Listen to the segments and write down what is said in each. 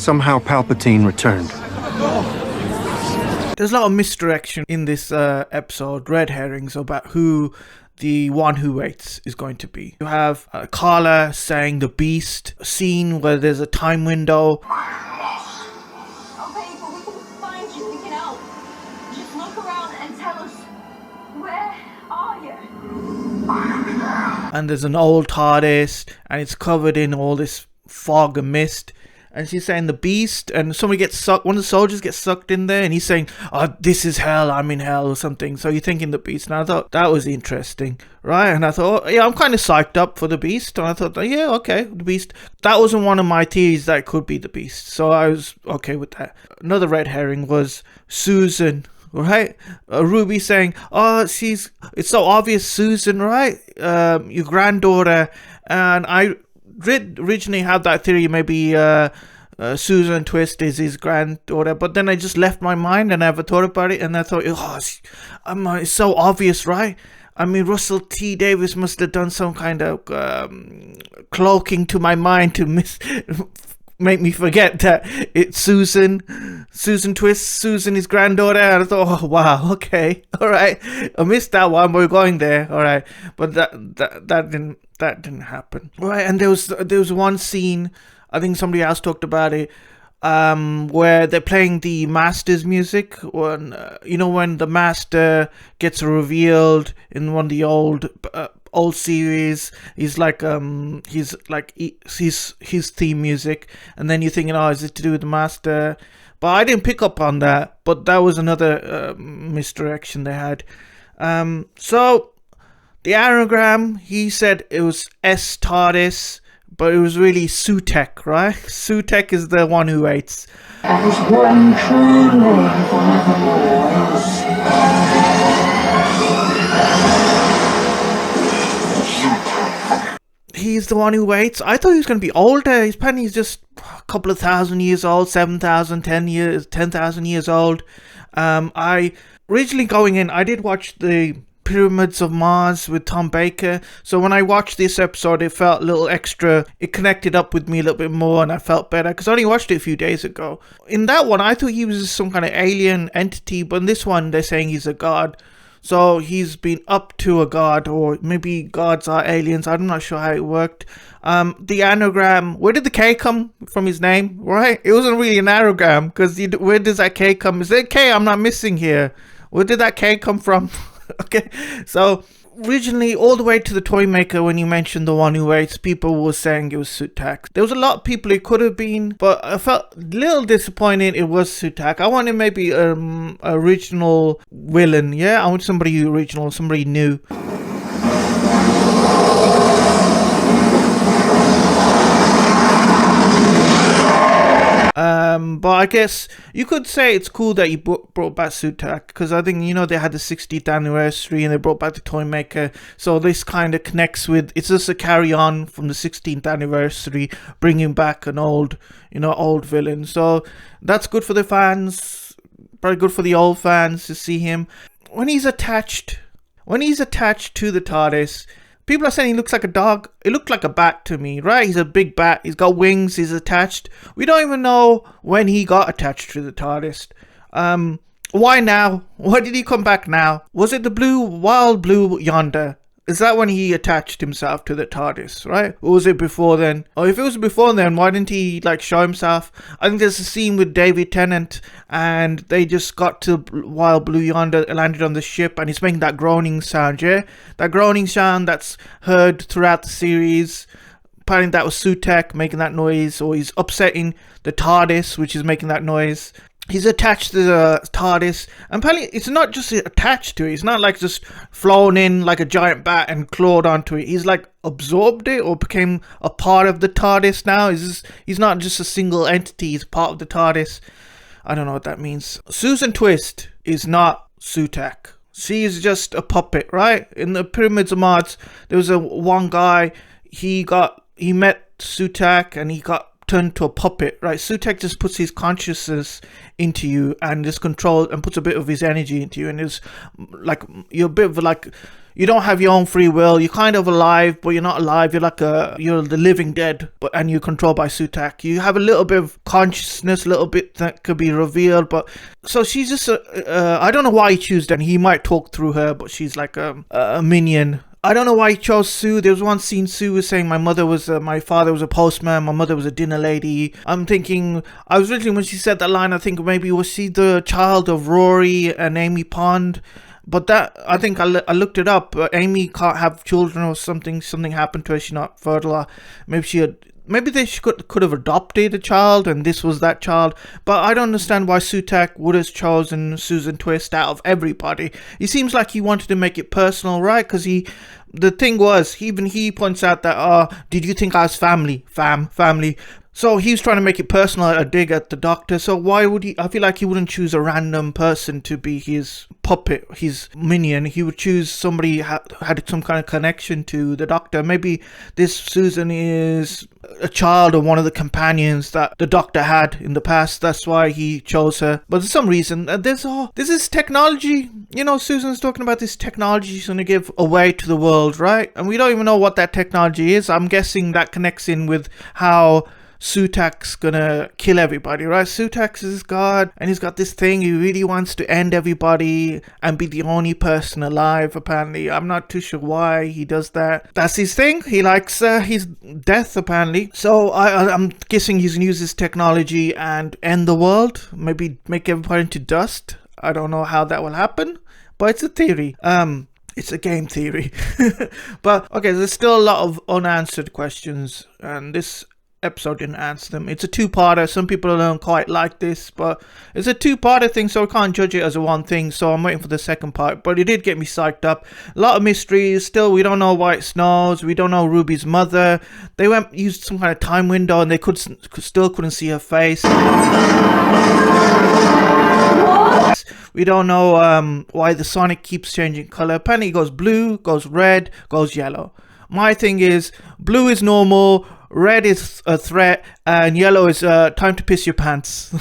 Somehow Palpatine returned. There's a lot of misdirection in this episode, red herrings about who the one who waits is going to be. You have Carla saying the beast, a scene where there's a time window. Okay, but we can find you, we can help. Just look around and tell us, where are you? And there's an old TARDIS, and it's covered in all this fog and mist. And she's saying the beast, and somebody gets sucked, one of the soldiers gets sucked in there, and he's saying, oh, this is hell, I'm in hell, or something. So you're thinking the beast. And I thought, that was interesting, right? And I thought, oh, yeah, I'm kind of psyched up for the beast. And I thought, yeah, okay, the beast. That wasn't one of my theories that it could be the beast. So I was okay with that. Another red herring was Susan, right? Ruby saying, oh, it's so obvious, Susan, right? Your granddaughter. And I originally had that theory, maybe Susan Twist is his granddaughter, but then I just left my mind and never thought about it, and I thought, oh, it's so obvious, right? I mean, Russell T Davies must have done some kind of cloaking to my mind to make me forget that it's Susan Twist, Susan his granddaughter. And I thought, oh wow, okay, all right, I missed that one, but we're going there, all right. But that didn't happen, right? And there was one scene, I think somebody else talked about it, where they're playing the Master's music when when the Master gets revealed in one of the old series. He's like his theme music, and then you're thinking, oh, is it to do with the Master? But I didn't pick up on that. But that was another misdirection they had. So the anagram, he said it was S Tardis, but it was really Sutekh, right? Sutekh is the one who waits. As one true love forevermore. He's the one who waits. I thought he was going to be older. He's apparently just a couple of thousand years old, 7,000, 10,000 years old. I originally going in, I did watch the Pyramids of Mars with Tom Baker. So when I watched this episode, it felt a little extra. It connected up with me a little bit more, and I felt better because I only watched it a few days ago. In that one, I thought he was some kind of alien entity, but in this one, they're saying he's a god. So he's been up to a god, or maybe gods are aliens. I'm not sure how it worked. The anagram, where did the K come from his name, right? It wasn't really an anagram, because where does that K come? Is there a K I'm not missing here? Where did that K come from? Okay, so originally all the way to the toy maker, when you mentioned the one who waits, people were saying it was Sutekh. There was a lot of people it could have been, but I felt a little disappointed it was Sutekh. I wanted maybe original villain. Yeah, I want somebody original, somebody new. But I guess you could say it's cool that you brought back Sutekh, because I think, they had the 60th anniversary and they brought back the toy maker. So this kind of connects with, it's just a carry on from the 16th anniversary, bringing back an old villain. So that's good for the fans, probably good for the old fans to see him. When he's attached to the TARDIS, people are saying he looks like a dog. It looked like a bat to me, right? He's a big bat. He's got wings. He's attached. We don't even know when he got attached to the TARDIS. Why now? Why did he come back now? Was it the wild blue yonder? Is that when he attached himself to the TARDIS, right? Or was it before then? Or if it was before then, why didn't he show himself? I think there's a scene with David Tennant, and they just got to wild blue yonder, landed on the ship, and he's making that groaning sound, yeah? That groaning sound that's heard throughout the series. Apparently that was Sutekh making that noise, or he's upsetting the TARDIS, which is making that noise. He's attached to the TARDIS, and apparently it's not just attached to it. It's not like just flown in like a giant bat and clawed onto it. He's absorbed it, or became a part of the TARDIS now. He's not just a single entity, he's part of the TARDIS. I don't know what that means. Susan Twist is not Sutekh. She is just a puppet, right? In the Pyramids of Mars, there was one guy, he met Sutekh, and he got turned to a puppet, right? Sutekh just puts his consciousness into you and just control and puts a bit of his energy into you, and it's like you're a bit of like, you don't have your own free will. You're kind of alive, but you're not alive. You're the living dead, and you're controlled by Sutekh. You have a little bit of consciousness, a little bit that could be revealed, but so she's just I don't know why he chose that. He might talk through her, but she's like a minion. I don't know why he chose Sue. There was one scene Sue was saying my father was a postman, my mother was a dinner lady. I'm thinking, I was originally, when she said that line, I think maybe was she the child of Rory and Amy Pond? But that, I think I looked it up. Amy can't have children or something. Something happened to her. She's not fertile. Maybe they could have adopted a child, and this was that child. But I don't understand why Sutekh would have chosen Susan Twist out of everybody. He seems like he wanted to make it personal, right? Because the thing was, even he points out that, did you think I was family? Family. So he was trying to make it personal, a dig at the Doctor. So why would he? I feel like he wouldn't choose a random person to be his puppet, his minion. He would choose somebody had some kind of connection to the Doctor. Maybe this Susan is a child of one of the companions that the Doctor had in the past. That's why he chose her. But for some reason, this is technology. You know, Susan's talking about this technology she's going to give away to the world, right? And we don't even know what that technology is. I'm guessing that connects in with how Sutekh's gonna kill everybody, right? Sutekh is God, and he's got this thing. He really wants to end everybody and be the only person alive, apparently. I'm not too sure why he does that. That's his thing. He likes his death, apparently. So I'm guessing he's gonna use this technology and end the world. Maybe make everybody into dust. I don't know how that will happen, but it's a theory. It's a game theory. But okay, there's still a lot of unanswered questions, and this episode didn't answer them. It's a two-parter. Some people don't quite like this, but it's a two-parter thing, so I can't judge it as a one thing. So I'm waiting for the second part, but it did get me psyched up. A lot of mysteries still. We don't know why it snows. We don't know Ruby's mother. They used some kind of time window, and they still couldn't see her face. We don't know why the Sonic keeps changing color. Apparently it goes blue, goes red, goes yellow. My thing is, blue is normal, red is a threat, and yellow is time to piss your pants.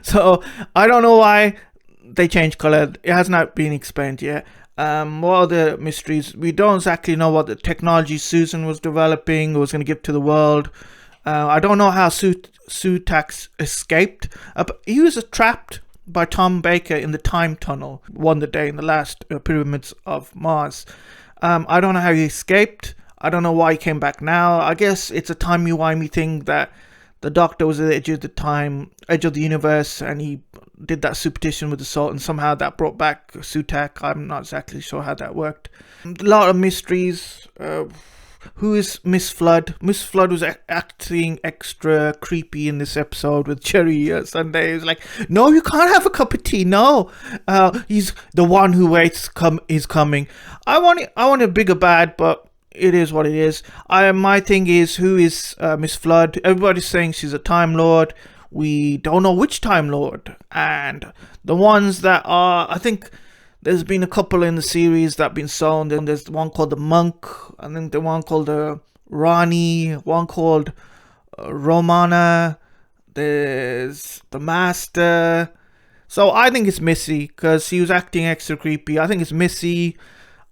So I don't know why they change color. It has not been explained yet. What other mysteries? We don't exactly know what the technology Susan was developing or was going to give to the world. I don't know how Sutekh escaped. He was trapped by Tom Baker in the time tunnel one day in the last pyramids of Mars. I don't know how he escaped. I don't know why he came back now. I guess it's a timey-wimey thing that the Doctor was at the edge of the universe, and he did that superstition with the salt, and somehow that brought back Sutekh. I'm not exactly sure how that worked. A lot of mysteries. Who is Miss Flood? Miss Flood was acting extra creepy in this episode with Cherry Sunday. He was like, no, you can't have a cup of tea. No, he's the one who waits. Is coming. I want a bigger bad, but it is what it is. My thing is, who is Miss Flood? Everybody's saying she's a Time Lord. We don't know which Time Lord. And the ones that are, I think there's been a couple in the series that have been sown. Then there's the one called the Monk. I think the one called Rani. One called Romana. There's the Master. So I think it's Missy, because she was acting extra creepy. I think it's Missy.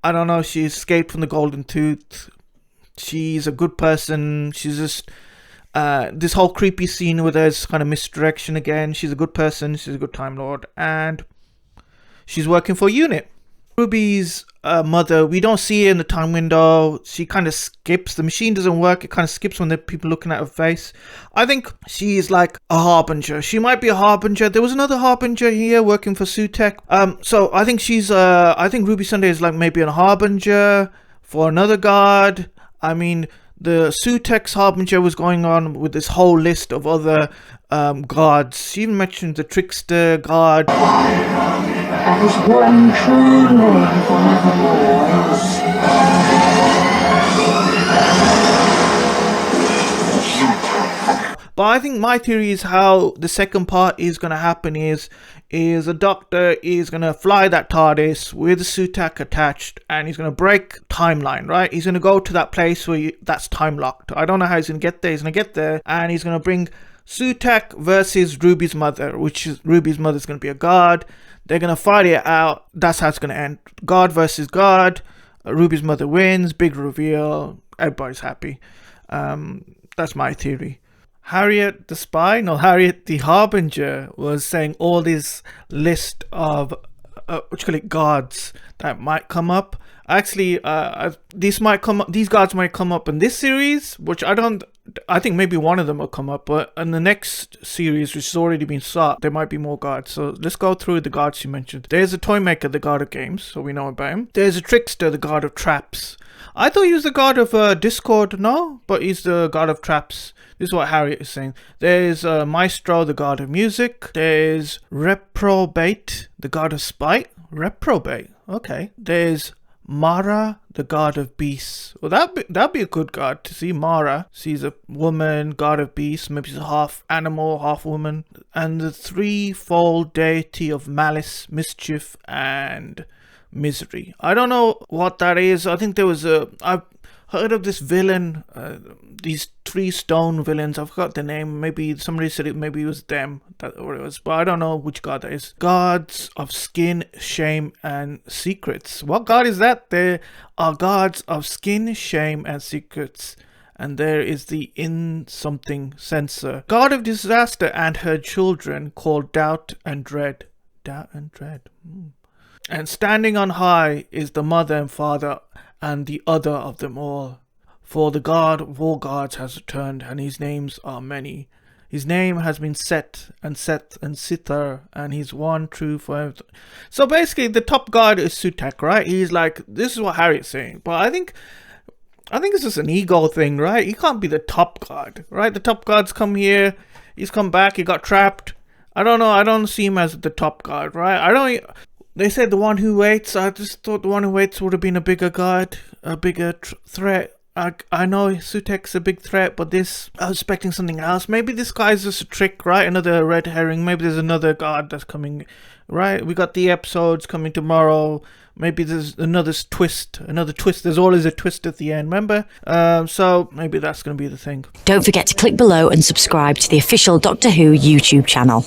I don't know, she escaped from the Golden Tooth. She's a good person. She's just this whole creepy scene with her is kind of misdirection again. She's a good person. She's a good Time Lord, and she's working for UNIT. Ruby's mother, we don't see her in the time window. She kind of skips. The machine doesn't work. It kind of skips when the people looking at her face. I think she's like a harbinger. She might be a harbinger. There was another harbinger here working for Sutekh. So I think she's I think Ruby Sunday is like maybe a harbinger for another god. I mean, the Sutekh's harbinger was going on with this whole list of other gods. She even mentioned the trickster god. As one true name forevermore is. But I think my theory is how the second part is going to happen is a doctor is going to fly that TARDIS with Sutekh attached, and he's going to break timeline, right? He's going to go to that place where that's time locked. I don't know how he's going to get there. He's going to get there, and he's going to bring Sutekh versus Ruby's mother, which is Ruby's mother's going to be a god. They're going to fight it out. That's how it's going to end. God versus God. Ruby's mother wins. Big reveal. Everybody's happy. That's my theory. Harriet the spy, no, Harriet the harbinger was saying all this list of gods that might come up. Actually, these gods might come up in this series, which I think maybe one of them will come up, but in the next series, which has already been sought, there might be more gods. So let's go through the gods you mentioned. There's a toy maker, the god of games, so we know about him. There's a trickster, the god of traps. I thought he was the god of discord, no? But he's the god of traps. This is what Harriet is saying. There's Maestro, the god of music. There's Reprobate, the god of spite. Reprobate, okay. There's Mara, the god of beasts. Well, that'd be a good god to see. Mara, she's a woman, god of beasts. Maybe she's half animal, half woman. And the threefold deity of malice, mischief, and misery. I don't know what that is. I think I've heard of this villain, these 3 stone villains. I forgot the name. Maybe somebody said maybe it was them, but I don't know which god that is. Gods of skin, shame, and secrets. What god is that? There are gods of skin, shame, and secrets. And there is the in something censor. God of disaster and her children, called doubt and dread. Doubt and dread. And standing on high is the mother and father and the other of them all. For the God of all gods has returned, and his names are many. His name has been Set and Sither, and he's one true forever. So basically, the top god is Sutekh, right? He's like, this is what Harriet's saying. But I think it's just an ego thing, right? He can't be the top god, right? The top god's come here, he's come back, he got trapped. I don't know, I don't see him as the top god, right? They said the one who waits. I just thought the one who waits would have been a bigger god, a bigger threat. I know Sutekh's a big threat, but I was expecting something else. Maybe this guy's just a trick, right? Another red herring. Maybe there's another god that's coming, right? We got the episodes coming tomorrow. Maybe there's another twist. There's always a twist at the end, remember? So maybe that's going to be the thing. Don't forget to click below and subscribe to the official Doctor Who YouTube channel.